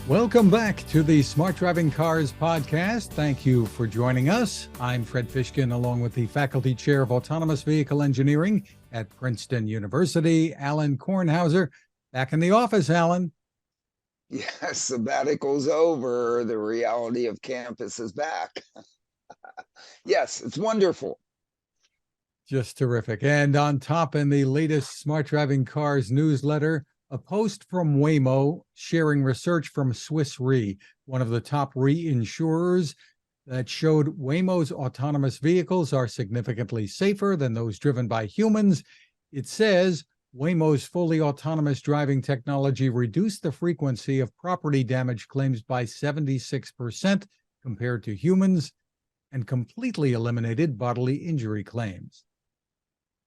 Welcome back to the Smart Driving Cars podcast. Thank you for joining us. I'm Fred Fishkin, along with the Faculty Chair of Autonomous Vehicle Engineering at Princeton University, Alain Kornhauser. Back in the office, Alain. Yes, sabbatical's over. The reality of campus is back. Yes, it's wonderful. Just terrific. And on top, in the latest Smart Driving Cars newsletter, a post from Waymo sharing research from Swiss Re, one of the top re-insurers, that showed Waymo's autonomous vehicles are significantly safer than those driven by humans. It says Waymo's fully autonomous driving technology reduced the frequency of property damage claims by 76% compared to humans and completely eliminated bodily injury claims.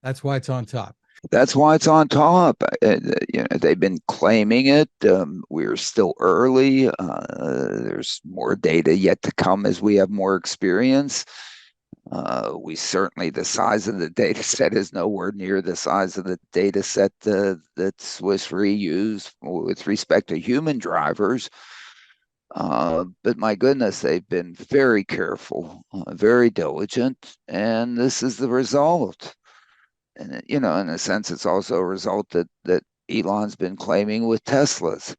That's why it's on top. That's why it's on top. They've been claiming it. We're still early. There's more data yet to come as we have more experience. We certainly, the size of the data set is nowhere near the size of the data set that Swiss Re used with respect to human drivers. But my goodness, they've been very careful, very diligent, and this is the result. And in a sense, it's also a result that Elon's been claiming with Teslas.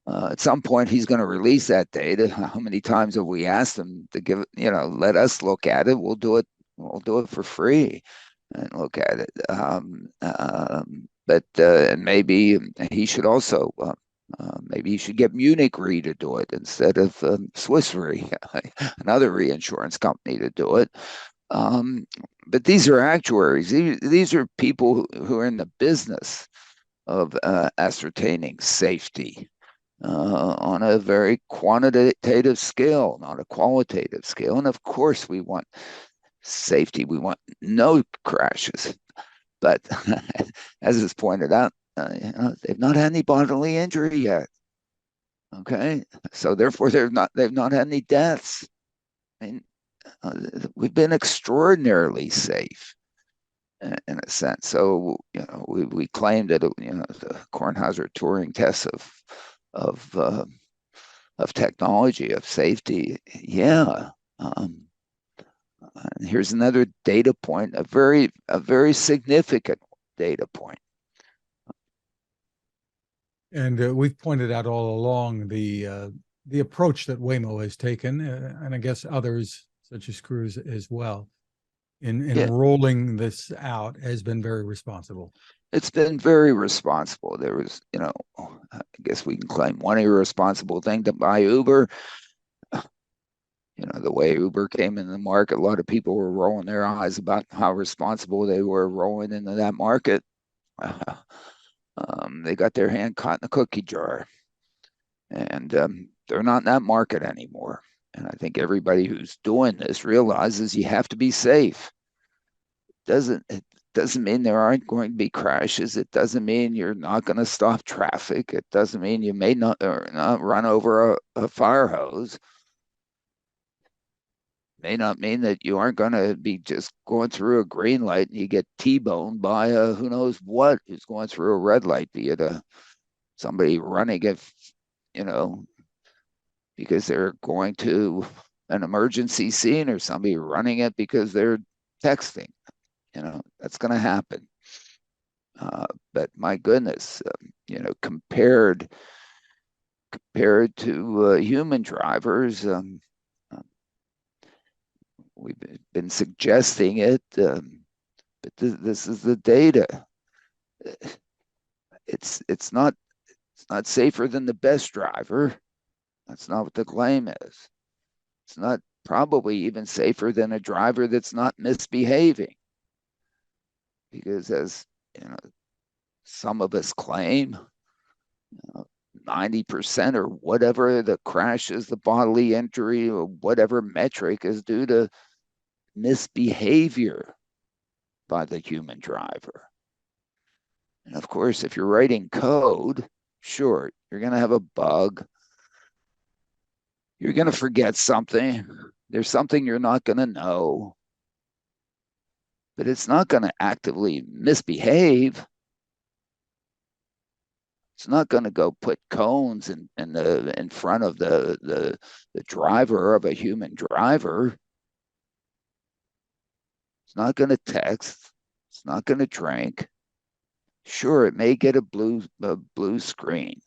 At some point, he's going to release that data. How many times have we asked him to give it? Let us look at it. We'll do it. We'll do it for free and look at it. But maybe he should also. Maybe you should get Munich Re to do it instead of Swiss Re, another reinsurance company, to do it. But these are actuaries. These are people who are in the business of ascertaining safety on a very quantitative scale, not a qualitative scale. And of course, we want safety. We want no crashes. But as is pointed out, they've not had any bodily injury yet. Okay, so therefore they've not had any deaths. I mean, we've been extraordinarily safe in a sense. So we claimed that the Kornhauser Turing tests of technology, of safety. Yeah. Here's another data point, a very significant data point. And we've pointed out all along the approach that Waymo has taken, and I guess others such as Cruise as well, in rolling this out has been very responsible. It's been very responsible. There was, I guess we can claim one irresponsible thing to buy Uber. The way Uber came in the market, a lot of people were rolling their eyes about how responsible they were rolling into that market. They got their hand caught in the cookie jar, and they're not in that market anymore. And I think everybody who's doing this realizes you have to be safe. It doesn't mean there aren't going to be crashes. It doesn't mean you're not going to stop traffic. It doesn't mean you may not run over a fire hose. May not mean that you aren't going to be just going through a green light and you get T-boned by who knows what who's going through a red light, be it somebody running it, because they're going to an emergency scene, or somebody running it because they're texting. That's going to happen. But my goodness, compared to human drivers, we've been suggesting it, but this is the data. It's not safer than the best driver. That's not what the claim is. It's not probably even safer than a driver that's not misbehaving. Because as some of us claim, 90% or whatever the crashes, the bodily injury, or whatever metric is due to misbehavior by the human driver. And of course, if you're writing code, sure, you're going to have a bug. You're going to forget something. There's something you're not going to know. But it's not going to actively misbehave. It's not going to go put cones in front of the driver of a human driver. It's not going to text. It's not going to drink. Sure, it may get a blue screen,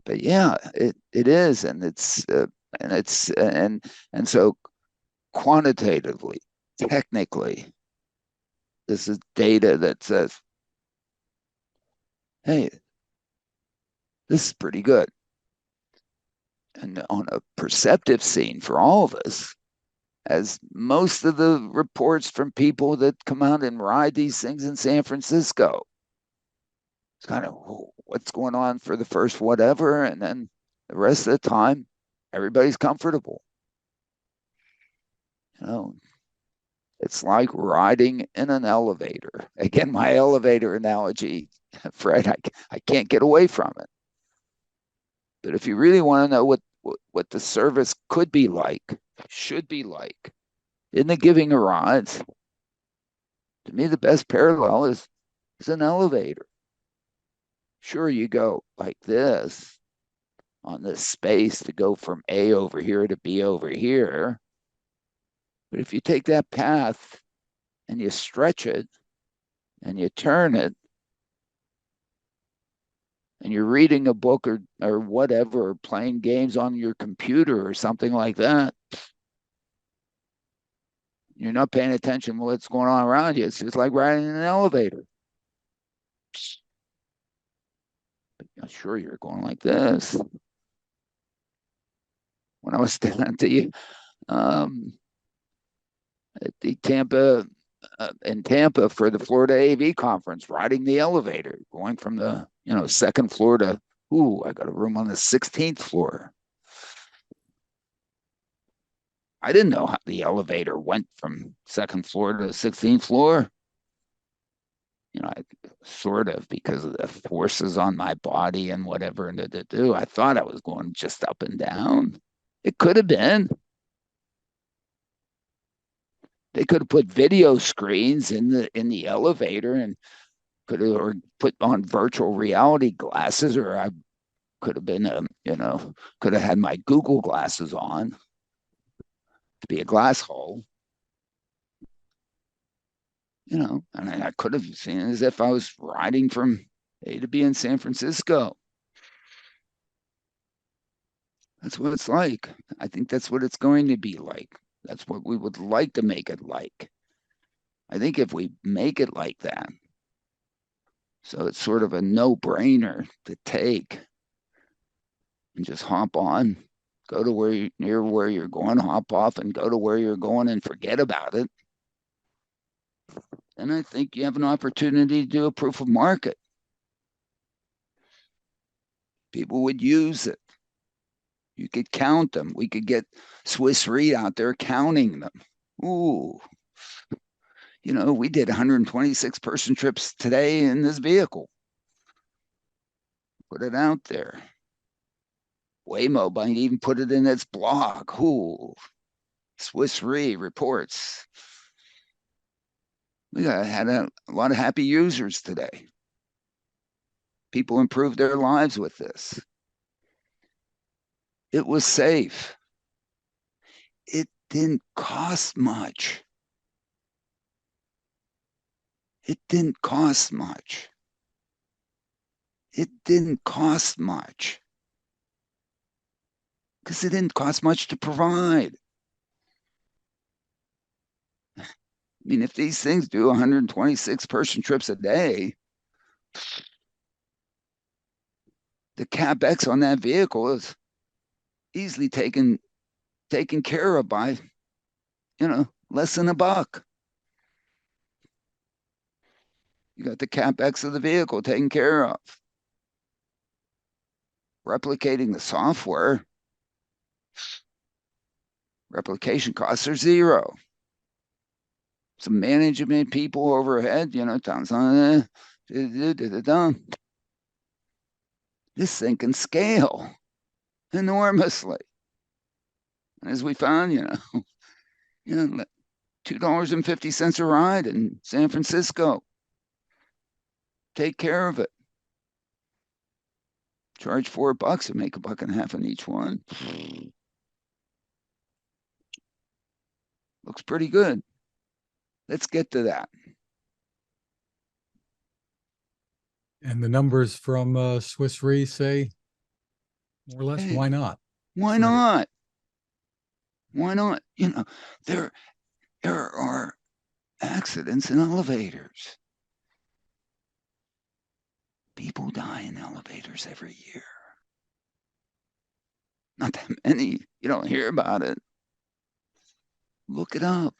but yeah, it is, and so quantitatively, technically, this is data that says, hey, this is pretty good. And on a perceptive scene for all of us, as most of the reports from people that come out and ride these things in San Francisco, it's kind of what's going on for the first whatever, and then the rest of the time, everybody's comfortable. You know, it's like riding in an elevator. Again, my elevator analogy, Fred, I can't get away from it. But if you really want to know what the service could be like, should be like, in the giving of rides, to me, the best parallel is an elevator. Sure, you go like this on this space to go from A over here to B over here. But if you take that path and you stretch it and you turn it, and you're reading a book or whatever, or playing games on your computer or something like that, you're not paying attention to what's going on around you. It's just like riding in an elevator. But sure, you're going like this. When I was standing at the Tampa in Tampa for the Florida AV conference, riding the elevator, going from the second floor to I got a room on the 16th floor. I didn't know how the elevator went from second floor to the 16th floor. I sort of, because of the forces on my body and whatever and I thought I was going just up and down. It could have been. They could have put video screens in the elevator and could have or put on virtual reality glasses, or I could have been could have had my Google glasses on to be a glass hole. And I could have seen it as if I was riding from A to B in San Francisco. That's what it's like. I think that's what it's going to be like. That's what we would like to make it like. I think if we make it like that, so it's sort of a no-brainer to take and just hop on, go to near where you're going, hop off and go to where you're going and forget about it. And I think you have an opportunity to do a proof of market. People would use it. You could count them. We could get Swiss Re out there counting them. Ooh, we did 126 person trips today in this vehicle. Put it out there. Waymo might even put it in its blog. Ooh, Swiss Re reports. We had a lot of happy users today. People improved their lives with this. It was safe. It didn't cost much. It didn't cost much. It didn't cost much. Because it didn't cost much to provide. I mean, if these things do 126 person trips a day, the CapEx on that vehicle is easily taken care of by, less than $1. You got the CapEx of the vehicle taken care of. Replicating the software, replication costs are zero. Some management people overhead, this thing can scale enormously. And as we found, $2.50 a ride in San Francisco. take care of it. Charge $4 and make $1.50 on each one. Looks pretty good. Let's get to that. And the numbers from Swiss Re say more or less, Hey, why not? Why not? Why not? You know, there are accidents in elevators. People die in elevators every year. Not that many. You don't hear about it. Look it up.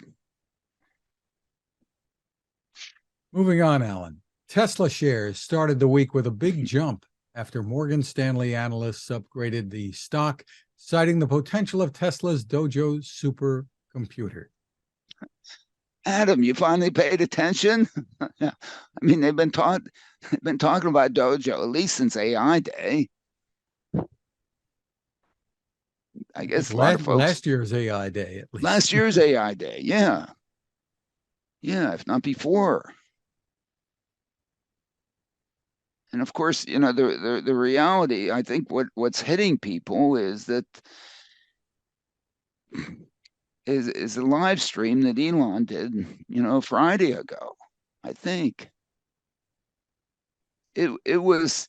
Moving on, Alan. Tesla shares started the week with a big jump after Morgan Stanley analysts upgraded the stock, citing the potential of Tesla's Dojo supercomputer. Adam, you finally paid attention? I mean, they've been talking about Dojo at least since AI Day. I guess a lot of folks. Last year's AI Day, at least. Last year's AI Day, yeah. Yeah, if not before. And of course, you know, the reality, I think what's hitting people is that is a live stream that Elon did, you know, Friday ago. I think it was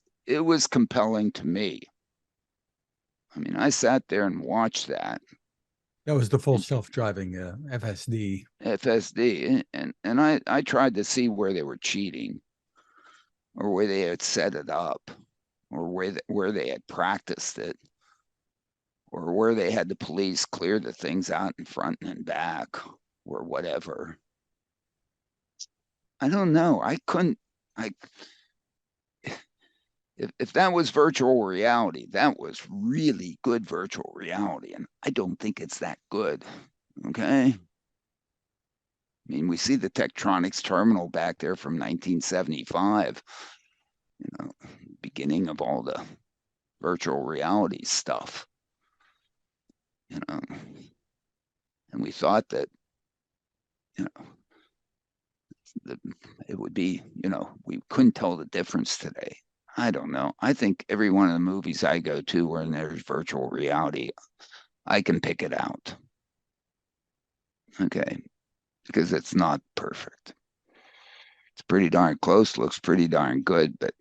compelling to me. I mean, I sat there and watched that. That was the full self-driving FSD. FSD, and I tried to see where they were cheating, or where they had set it up, or where they had practiced it, or where they had the police clear the things out in front and back, or whatever. I don't know. I couldn't. If that was virtual reality, that was really good virtual reality, and I don't think it's that good. Okay. I mean, we see the Tektronix terminal back there from 1975, you know, beginning of all the virtual reality stuff, you know, and we thought that, you know, it would be, you know, we couldn't tell the difference today. I don't know. I think every one of the movies I go to where there's virtual reality, I can pick it out. Okay. Because it's not perfect. It's pretty darn close, looks pretty darn good, but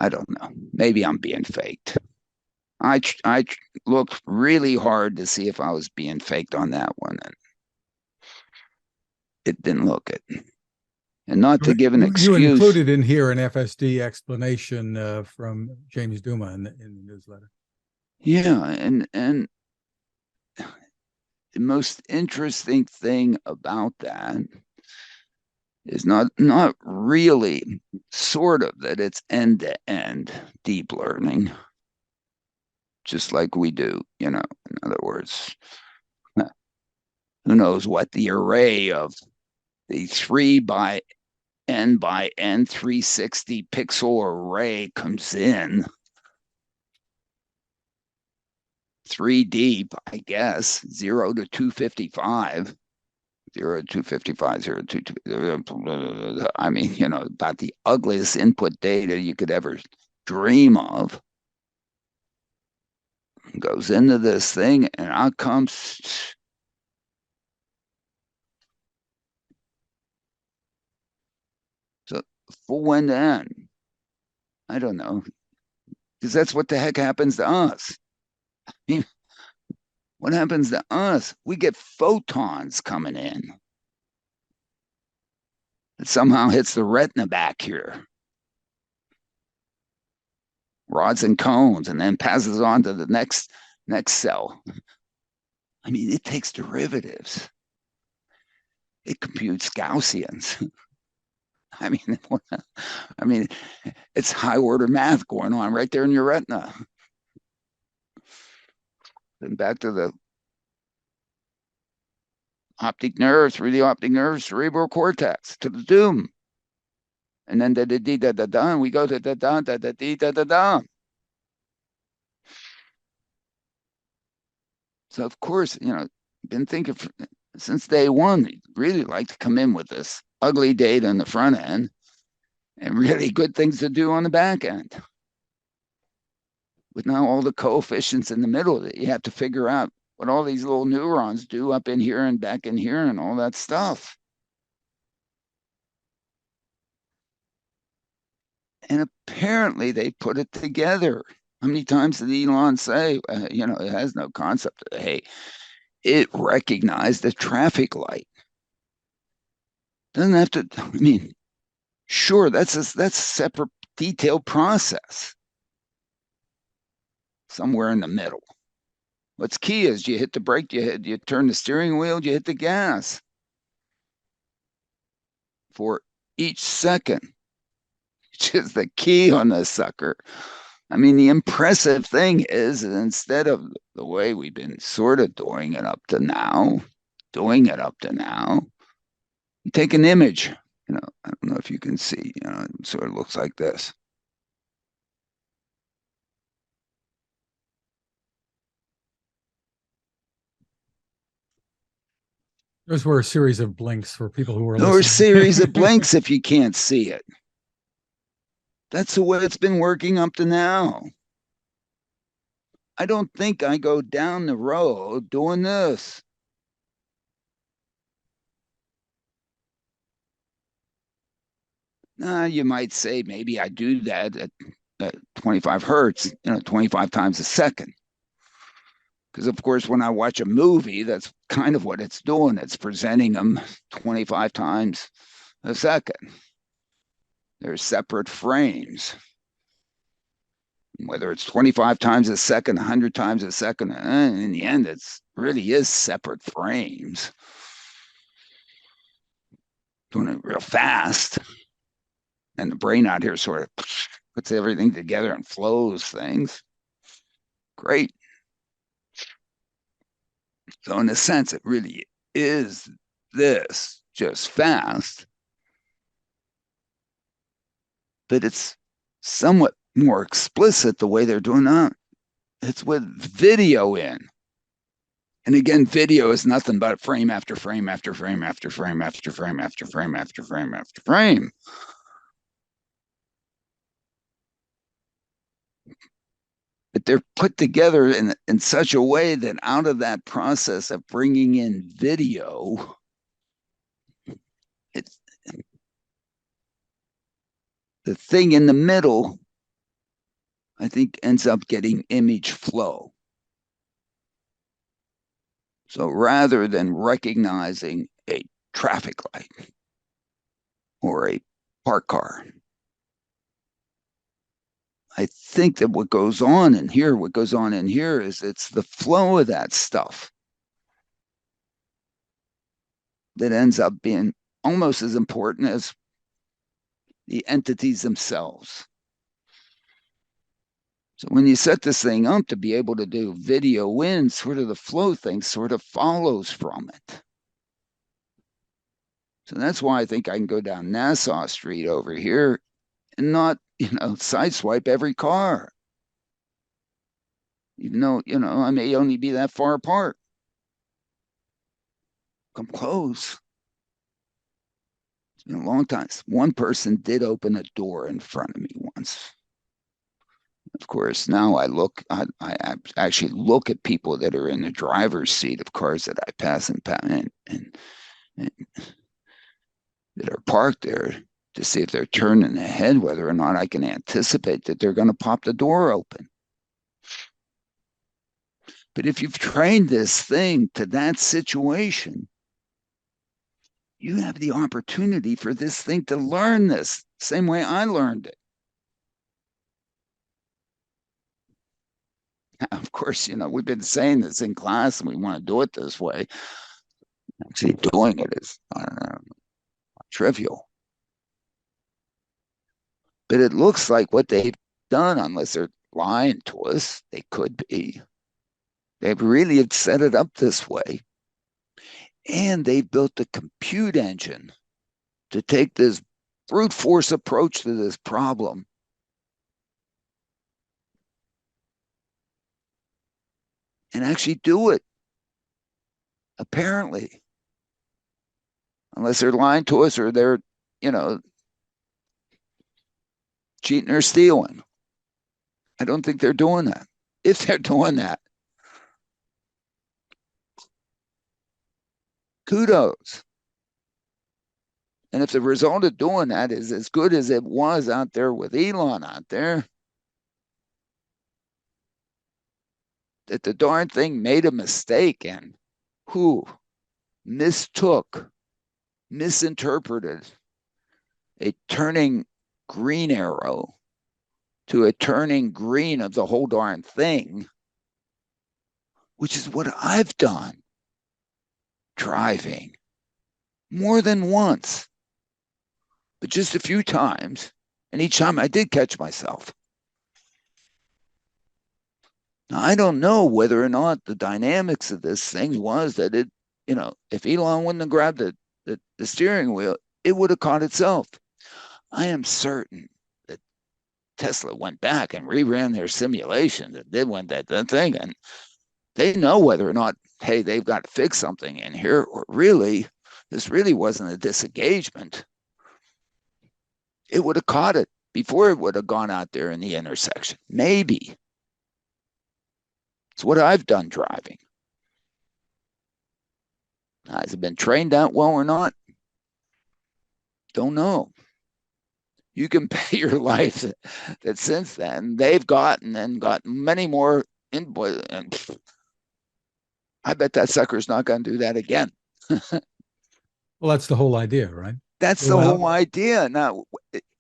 I don't know. Maybe I'm being faked. I looked really hard to see if I was being faked on that one, and it didn't look it. And not to give an excuse. You included in here an FSD explanation from James Douma in the newsletter. Yeah, and the most interesting thing about that is not really, sort of, that it's end-to-end deep learning, just like we do, you know. In other words, who knows what the array of the 3 by n 360 pixel array comes in. 3 deep, I guess, 0 to 255. 0 to 255, 0 to 2. I mean, you know, about the ugliest input data you could ever dream of goes into this thing, and out comes. So full end to end. I don't know, because that's what the heck happens to us. I mean, what happens to us? We get photons coming in. It somehow hits the retina back here. Rods and cones, and then passes on to the next cell. I mean, it takes derivatives. It computes Gaussians. I mean, it's high order math going on right there in your retina. Then back to the optic nerve, through the optic nerve, cerebral cortex, to the dome. And then da da da da da da, we go to da da da da da da da da. So of course, you know, been thinking since day one, really like to come in with this ugly data in the front end, and really good things to do on the back end. With now all the coefficients in the middle that you have to figure out what all these little neurons do up in here and back in here and all that stuff. And apparently they put it together. How many times did Elon say, it has no concept of, hey, it recognized a traffic light. Doesn't have to, I mean, sure, that's a separate detailed process somewhere in the middle. What's key is you hit the brake, you turn the steering wheel, you hit the gas for each second, which is the key on this sucker. I mean, the impressive thing is that instead of the way we've been sort of doing it up to now, you take an image, I don't know if you can see, it sort of looks like this. Those were a series of blinks for people who were Or a listening. series of blinks if you can't see it. That's the way it's been working up to now. I don't think I go down the road doing this. You might say maybe I do that at 25 hertz, 25 times a second. Because, of course, when I watch a movie, that's kind of what it's doing. It's presenting them 25 times a second. They're separate frames. Whether it's 25 times a second, 100 times a second, in the end, it's really is separate frames. Doing it real fast. And the brain out here sort of puts everything together and flows things. Great. So in a sense, it really is this, just fast. But it's somewhat more explicit the way they're doing that. It's with video in. And again, video is nothing but frame after frame after frame after frame after frame after frame after frame after frame. But they're put together in such a way that out of that process of bringing in video, it's the thing in the middle, I think, ends up getting image flow. So rather than recognizing a traffic light or a parked car, I think that what goes on in here is it's the flow of that stuff that ends up being almost as important as the entities themselves. So when you set this thing up to be able to do video in, sort of the flow thing sort of follows from it. So that's why I think I can go down Nassau Street over here and not, sideswipe every car. Even though, I may only be that far apart. Come close. It's been a long time. One person did open a door in front of me once. Of course, now I actually look at people that are in the driver's seat of cars that I pass and that are parked there to see if they're turning ahead, whether or not I can anticipate that they're going to pop the door open. But if you've trained this thing to that situation, you have the opportunity for this thing to learn this same way I learned it. Of course, we've been saying this in class and we want to do it this way. Actually doing it is, I don't know, trivial. But it looks like what they've done, unless they're lying to us, they could be. They've really set it up this way. And they've built a compute engine to take this brute force approach to this problem and actually do it. Apparently. Unless they're lying to us or they're, cheating or stealing. I don't think they're doing that. If they're doing that, kudos. And if the result of doing that is as good as it was out there with Elon out there, that the darn thing made a mistake and who misinterpreted a turning green arrow to a turning green of the whole darn thing, which is what I've done driving more than once, but just a few times. And each time I did catch myself. Now, I don't know whether or not the dynamics of this thing was that it, if Elon wouldn't have grabbed the steering wheel, it would have caught itself. I am certain that Tesla went back and reran their simulation that did went that thing, and they know whether or not, hey, they've got to fix something in here, or really, this really wasn't a disengagement. It would have caught it before it would have gone out there in the intersection. Maybe. It's what I've done driving. Now, has it been trained out well or not? Don't know. You can pay your life that since then they've gotten many more input, and I bet that sucker's not going to do that again. Well, that's the whole idea, right? That's the whole idea. Now,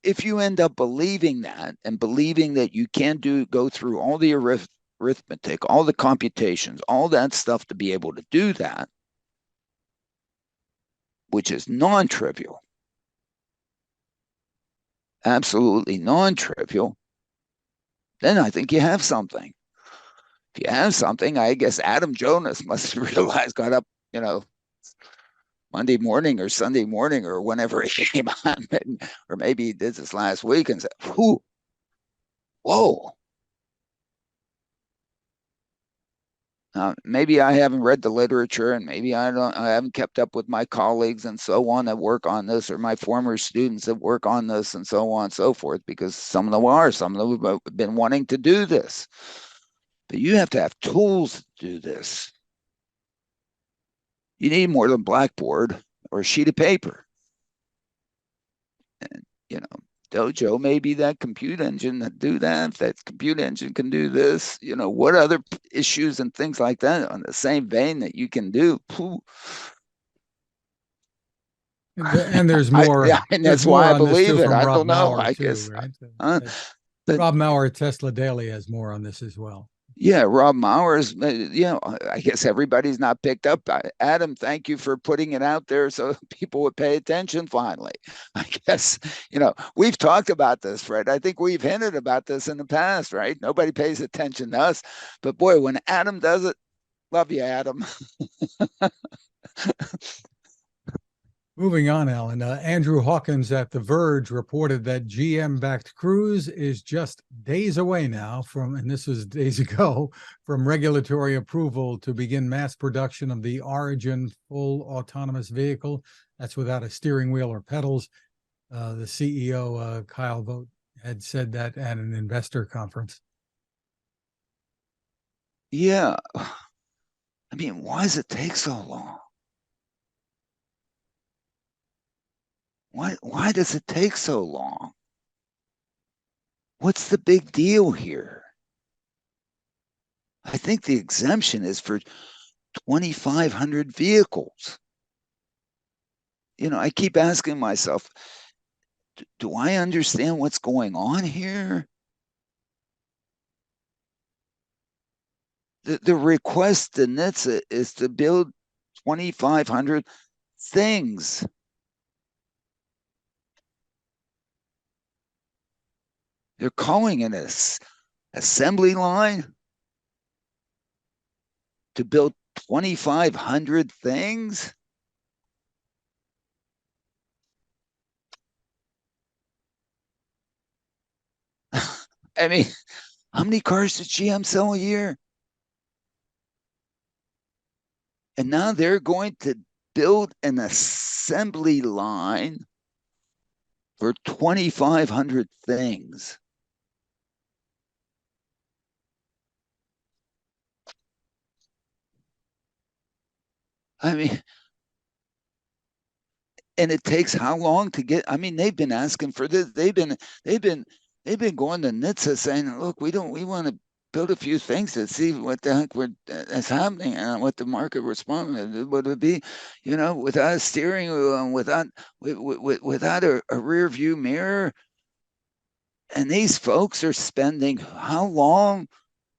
if you end up believing that and believing that you can go through all the arithmetic, all the computations, all that stuff to be able to do that, which is non-trivial, absolutely non-trivial, then I think you have something. If you have something, I guess Adam Jonas must have realized, got up, Monday morning or Sunday morning or whenever he came on, or maybe he did this last week and said, whoa. Maybe I haven't read the literature, and maybe I haven't kept up with my colleagues and so on that work on this, or my former students that work on this and so on and so forth, because some of them have been wanting to do this. But you have to have tools to do this. You need more than blackboard or a sheet of paper. And, Dojo may be that compute engine that do that. If that compute engine can do this, what other issues and things like that on the same vein that you can do? And there's more. And that's why I believe it. I don't know. I guess. Right? But Rob Maurer at Tesla Daily has more on this as well. Yeah, Rob Mauer's, I guess everybody's not picked up. Adam, thank you for putting it out there so people would pay attention finally. I guess, we've talked about this, Fred. I think we've hinted about this in the past, right? Nobody pays attention to us. But boy, when Adam does it, love you, Adam. Moving on, Alan. Andrew Hawkins at The Verge reported that GM-backed Cruise is just days away now and this was days ago, from regulatory approval to begin mass production of the Origin full autonomous vehicle. That's without a steering wheel or pedals. The CEO, Kyle Vogt, had said that at an investor conference. Yeah. I mean, why does it take so long? Why does it take so long? What's the big deal here? I think the exemption is for 2,500 vehicles. I keep asking myself, do I understand what's going on here? The request to NHTSA is to build 2,500 things. They're calling it an assembly line to build 2,500 things. I mean, how many cars does GM sell a year? And now they're going to build an assembly line for 2,500 things. I mean, and it takes how long to get? I mean, they've been asking for this. They've been going to NHTSA saying, look, we want to build a few things to see what the heck is happening and what the market response would it be, without a steering wheel and without a rear view mirror. And these folks are spending how long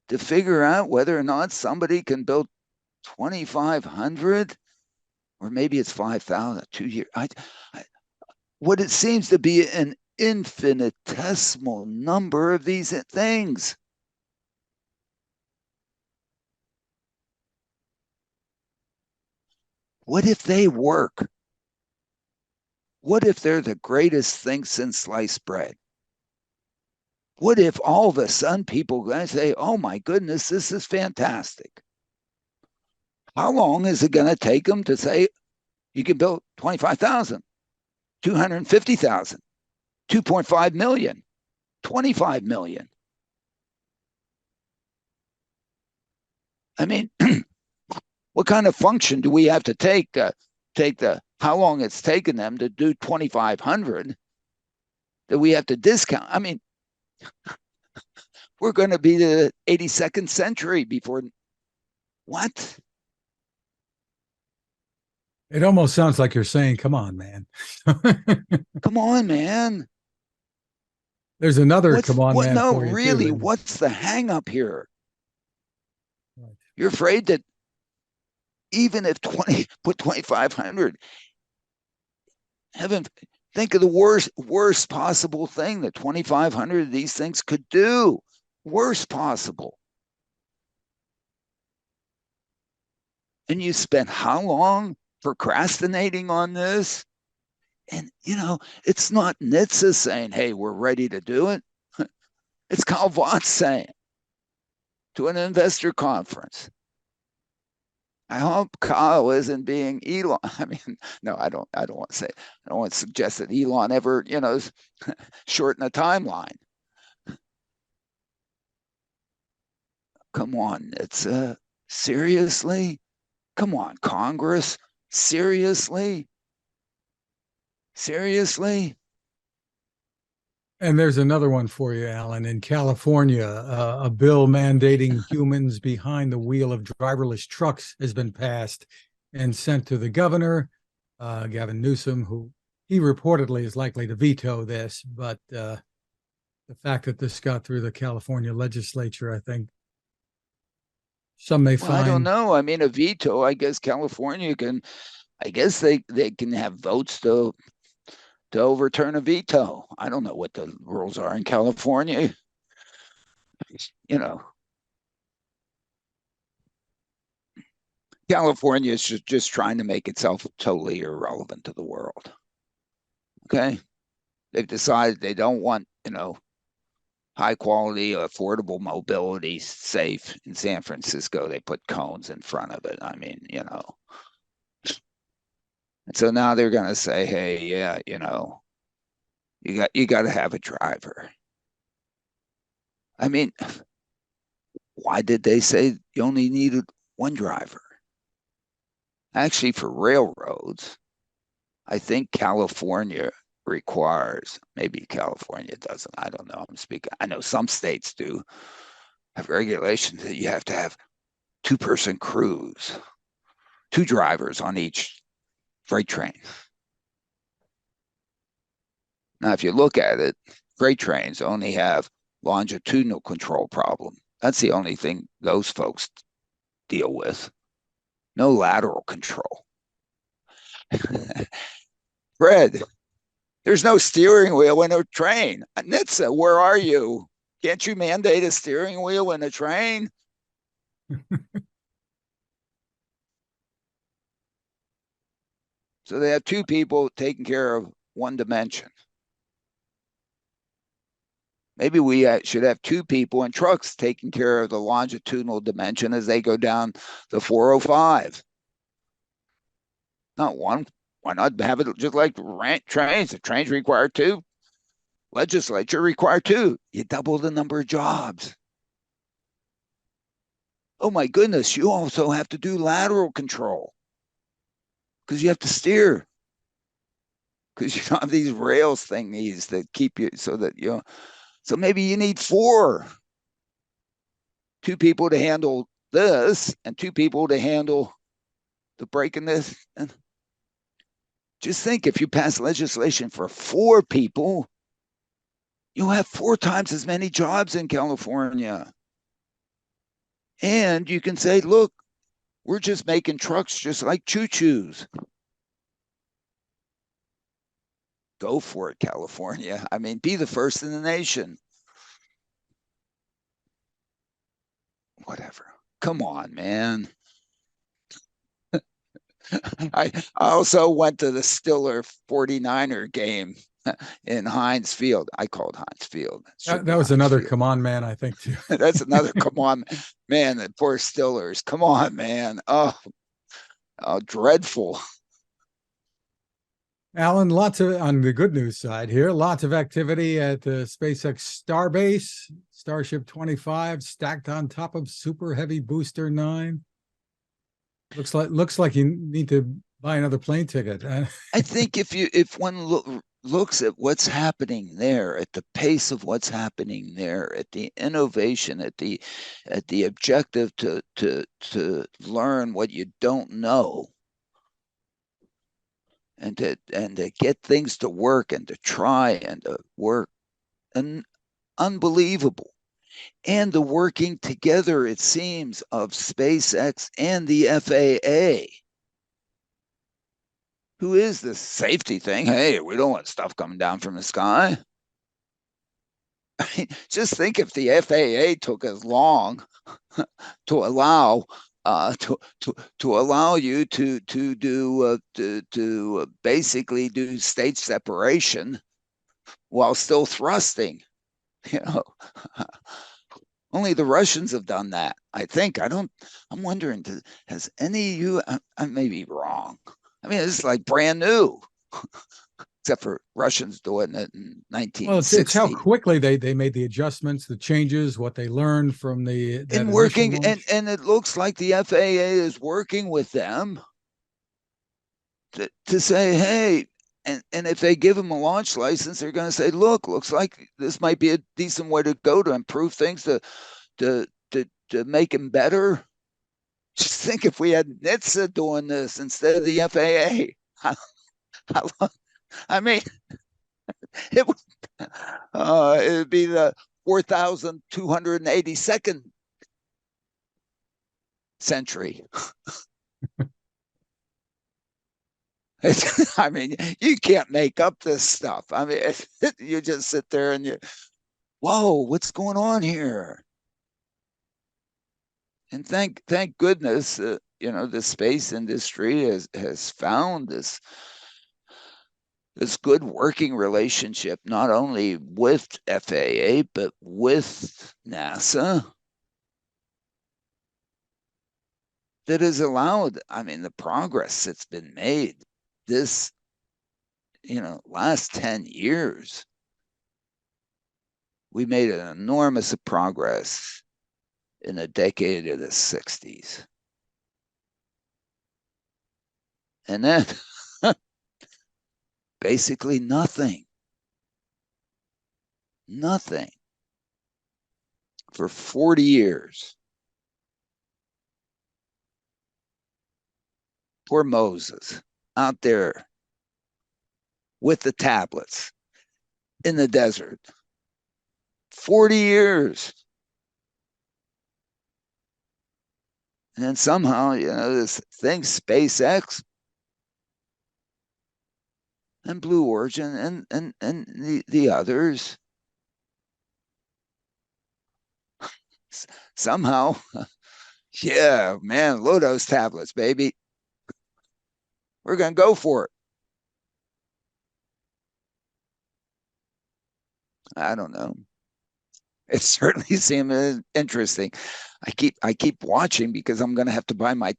to figure out whether or not somebody can build 2,500, or maybe it's 5,000, 2 years. What it seems to be an infinitesimal number of these things. What if they work? What if they're the greatest thing since sliced bread? What if all of a sudden people are going to say, oh my goodness, this is fantastic? How long is it going to take them to say you can build 25,000, 250,000, 2.5 million, 25 million? I mean, what kind of function do we have to take the how long it's taken them to do 2,500 that we have to discount? I mean, we're going to be the 82nd century before what? It almost sounds like you're saying, come on, man. Come on, man. There's another come on, man, no, for you really, too. what's the hang up here? Right. You're afraid that even if 2,500, heaven, think of the worst possible thing that 2,500 of these things could do. Worst possible. And you spent how long procrastinating on this? And, it's not NHTSA saying, hey, we're ready to do it. It's Kyle Vogt saying to an investor conference. I hope Kyle isn't being Elon. I mean, no, I don't want to say, I don't want to suggest that Elon ever, shorten a timeline. Come on, it's seriously? Come on, Congress, seriously? Seriously? And there's another one for you, Alan. In California, a bill mandating humans behind the wheel of driverless trucks has been passed and sent to the governor, Gavin Newsom, who he reportedly is likely to veto this. But the fact that this got through the California legislature, I think some may Well, I don't find. know. I mean, a veto, I guess California can, I guess they can have votes to overturn a veto. I don't know what the rules are in California. California is just trying to make itself totally irrelevant to the world. Okay. They've decided they don't want, high quality, affordable mobility, safe in San Francisco. They put cones in front of it. I mean, and so now they're going to say, hey, yeah, you got to have a driver. I mean, why did they say you only needed one driver? Actually, for railroads, I think California requires, maybe California doesn't, I don't know, I'm speaking, I know some states do have regulations that you have to have two-person crews, two drivers on each freight train. Now, if you look at it, freight trains only have longitudinal control problem. That's the only thing those folks deal with. No lateral control. Fred, there's no steering wheel in a train. NHTSA, where are you? Can't you mandate a steering wheel in a train? So they have two people taking care of one dimension. Maybe we should have two people in trucks taking care of the longitudinal dimension as they go down the 405. Not one Why not have it just like trains? The trains require two, legislature require two. You double the number of jobs. Oh my goodness, you also have to do lateral control because you have to steer because you don't have these rails thingies that keep you so that you know. So maybe you need four, two people to handle this and two people to handle the breaking this. And just think if you pass legislation for four people, you'll have four times as many jobs in California. And you can say, look, we're just making trucks just like choo-choos. Go for it, California. I mean, be the first in the nation. Whatever. Come on, man. I also went to the Stiller 49er game in Heinz Field. I called Heinz Field. That was another come on, man, I think, too. That's another come on, man. The poor Stillers. Come on, man. Oh, dreadful. Alan, lots of, on the good news side here, lots of activity at the SpaceX Starbase, Starship 25 stacked on top of Super Heavy Booster 9. Looks like you need to buy another plane ticket. I think if one looks at what's happening there, at the pace of what's happening there, at the innovation, at the objective to learn what you don't know, and to get things to work and to try and to work, and unbelievable. And the working together, it seems, of SpaceX and the FAA. Who is this safety thing? Hey, we don't want stuff coming down from the sky. I mean, just think if the FAA took as long to allow to allow you to do to basically do stage separation while still thrusting, you know. Only the Russians have done that. I think. I'm wondering, has any of you? I may be wrong. I mean, it's like brand new, except for Russians doing it in 1960. Well, it's how quickly they made the adjustments, the changes, what they learned from and working, and it looks like the FAA is working with them to say, hey, and if they give them a launch license, they're going to say, look, looks like this might be a decent way to go to improve things, to make them better. Just think if we had NHTSA doing this instead of the FAA. How long? I mean, it would be the 4,282nd century. I mean, you can't make up this stuff. I mean, you just sit there and whoa, what's going on here? And thank goodness, you know, the space industry has found this good working relationship, not only with FAA, but with NASA, that has allowed, I mean, the progress that's been made this, you know, last 10 years. We made an enormous progress in the decade of the 60s. And then basically nothing for 40 years. Poor Moses out there with the tablets in the desert. 40 years. And then somehow, you know, this thing, SpaceX and Blue Origin and the others, somehow, yeah, man, load those tablets, baby. We're going to go for it. I don't know. It certainly seemed interesting. I keep watching because I'm going to have to buy my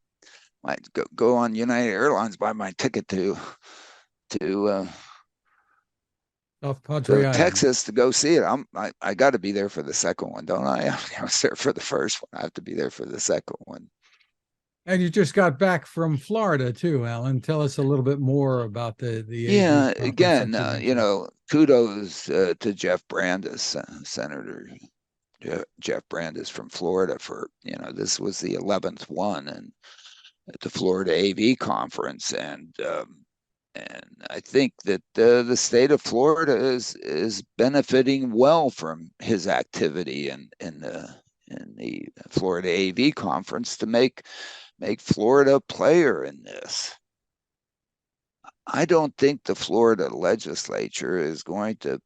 might go on United Airlines, buy my ticket to Off Padre Island. Texas to go see it. I got to be there for the second one, don't I? I was there for the first one. I have to be there for the second one. And you just got back from Florida too, Alan. Tell us a little bit more about the AV Yeah, conference again, that you mentioned. kudos to Jeff Brandes, Senator Jeff Brandes from Florida for, this was the 11th one and at the Florida AV conference, and I think that the state of Florida is benefiting well from his activity in the Florida AV conference to make Florida a player in this. I don't think the Florida legislature is going to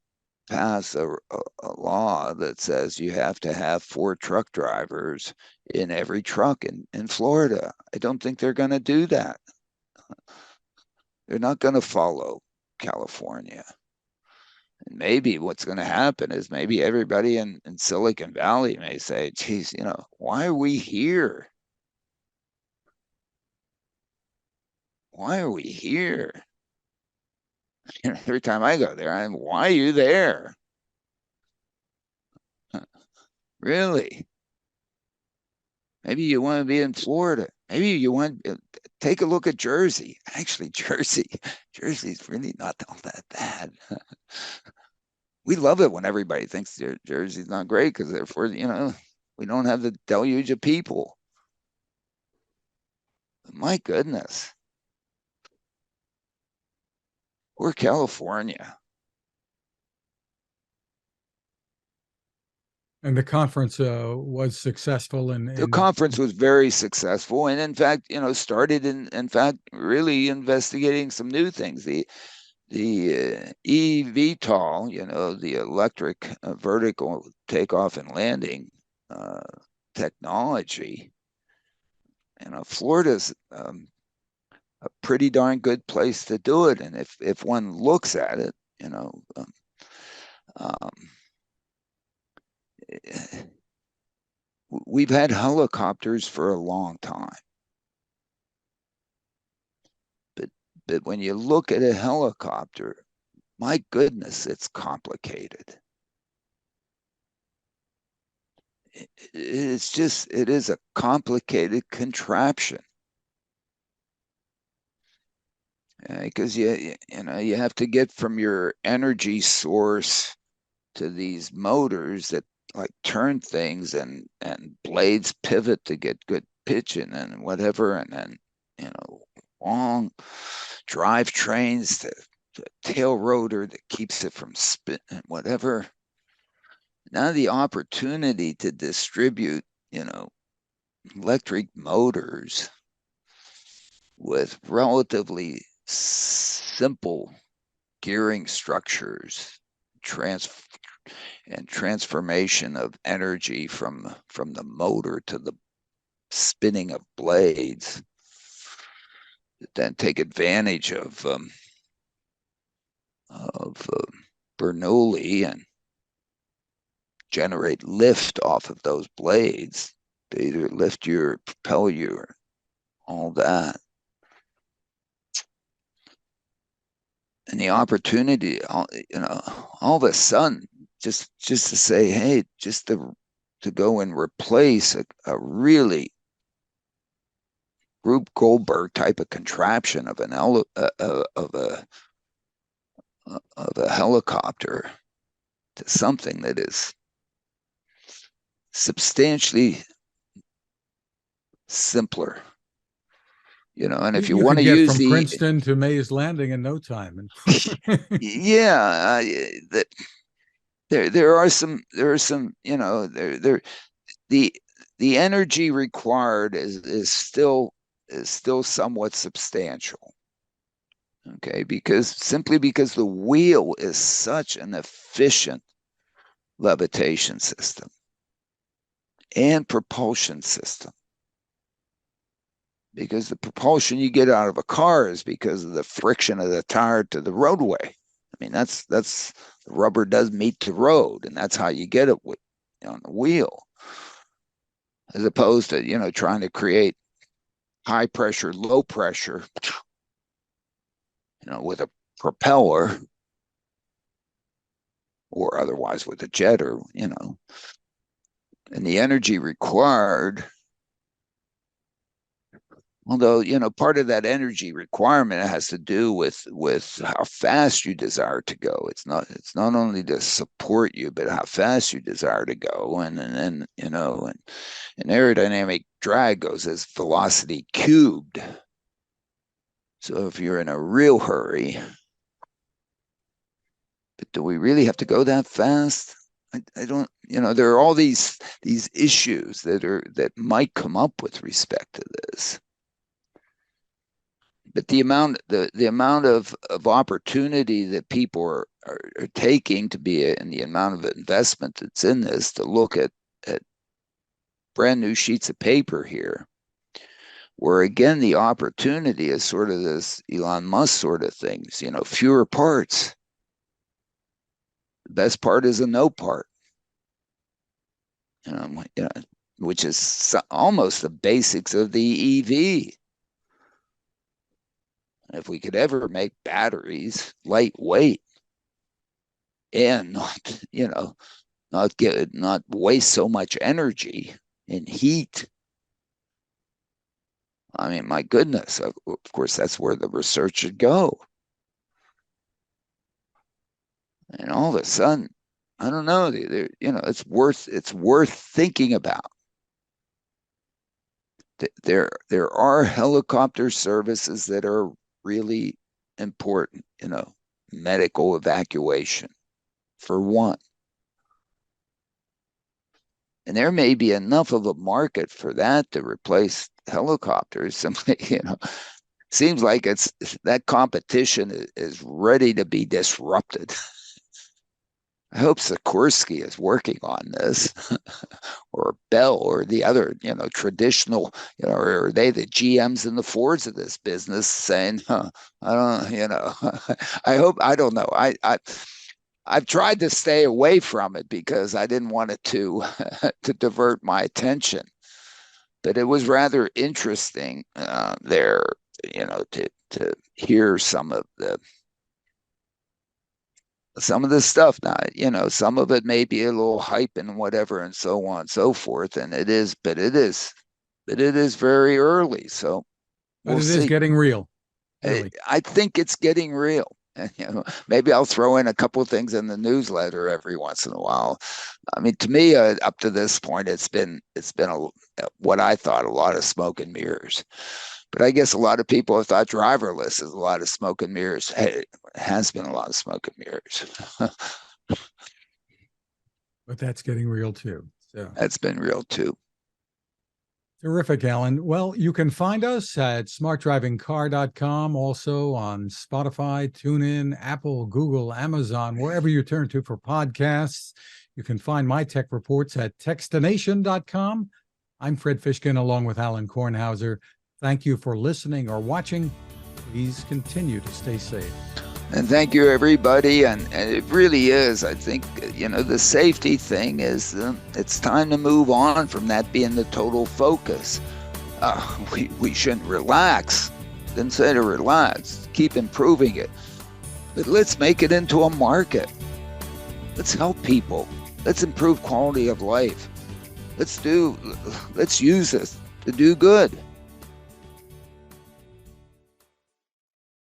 pass a law that says you have to have 4 truck drivers in every truck in Florida. I don't think they're going to do that. They're not going to follow California. And maybe what's going to happen is maybe everybody in Silicon Valley may say, geez, why are we here? Why are we here? Every time I go there, why are you there? Really? Maybe you want to be in Florida. Maybe you want to take a look at Jersey. Actually, Jersey's really not all that bad. We love it when everybody thinks Jersey's not great because therefore, we don't have the deluge of people. My goodness. We're California. And the conference was successful The conference was very successful, and in fact, started in fact really investigating some new things. The EVTOL, the electric vertical takeoff and landing technology. Florida's a pretty darn good place to do it, and if one looks at it, we've had helicopters for a long time. But when you look at a helicopter, my goodness, it's complicated. It is a complicated contraption. Because you have to get from your energy source to these motors that like turn things and blades pivot to get good pitching and whatever, and then long drive trains to tail rotor that keeps it from spin and whatever. Now the opportunity to distribute electric motors with relatively simple gearing structures, transformation of energy from the motor to the spinning of blades, then take advantage of Bernoulli and generate lift off of those blades. They either lift you or propel you or all that. And the opportunity, all of a sudden, just to say, hey, just to go and replace a really Rube Goldberg type of contraption of a helicopter to something that is substantially simpler. And if you want to get use from Princeton to Mays Landing in no time. Yeah, there are some the energy required is still somewhat substantial. Okay, because the wheel is such an efficient levitation system and propulsion system. Because the propulsion you get out of a car is because of the friction of the tire to the roadway. I mean, that's the rubber does meet the road, and that's how you get it on the wheel. As opposed to trying to create high pressure, low pressure, with a propeller, or otherwise with a jet, or and the energy required. Although, part of that energy requirement has to do with how fast you desire to go. It's not only to support you, but how fast you desire to go. And aerodynamic drag goes as velocity cubed. So if you're in a real hurry, but do we really have to go that fast? I don't, there are all these issues that might come up with respect to this. But the amount of opportunity that people are taking to be and the amount of investment that's in this, to look at brand new sheets of paper here, where again the opportunity is sort of this Elon Musk sort of things, fewer parts. The best part is a no part, which is almost the basics of the EV. If we could ever make batteries lightweight and not waste so much energy in heat, I mean, my goodness, of course, that's where the research should go. And all of a sudden, I don't know, it's worth thinking about. There are helicopter services that are really important, medical evacuation, for one. And there may be enough of a market for that to replace helicopters. Seems like that competition is ready to be disrupted. I hope Sikorsky is working on this, or Bell, or the other, traditional, or are they the GMs and the Fords of this business, saying, I don't, I don't know. I've tried to stay away from it because I didn't want it to divert my attention. But it was rather interesting there, to hear some of the stuff. Now, some of it may be a little hype and whatever and so on and so forth, and it is very early. So but it is getting real. Really. I think it's getting real. Maybe I'll throw in a couple of things in the newsletter every once in a while. I mean, to me, up to this point, it's been what I thought, a lot of smoke and mirrors. But I guess a lot of people have thought driverless is a lot of smoke and mirrors. Hey, it has been a lot of smoke and mirrors. But that's getting real too. So that's been real too. Terrific, Alain. Well, you can find us at smartdrivingcar.com, also on Spotify, TuneIn, Apple, Google, Amazon, wherever you turn to for podcasts. You can find my tech reports at techstination.com. I'm Fred Fishkin, along with Alain Kornhauser. Thank you for listening or watching. Please continue to stay safe. And thank you, everybody. And it really is, I think, the safety thing is, it's time to move on from that being the total focus. We shouldn't relax. Didn't say to relax. Keep improving it. But let's make it into a market. Let's help people. Let's improve quality of life. Let's use this to do good.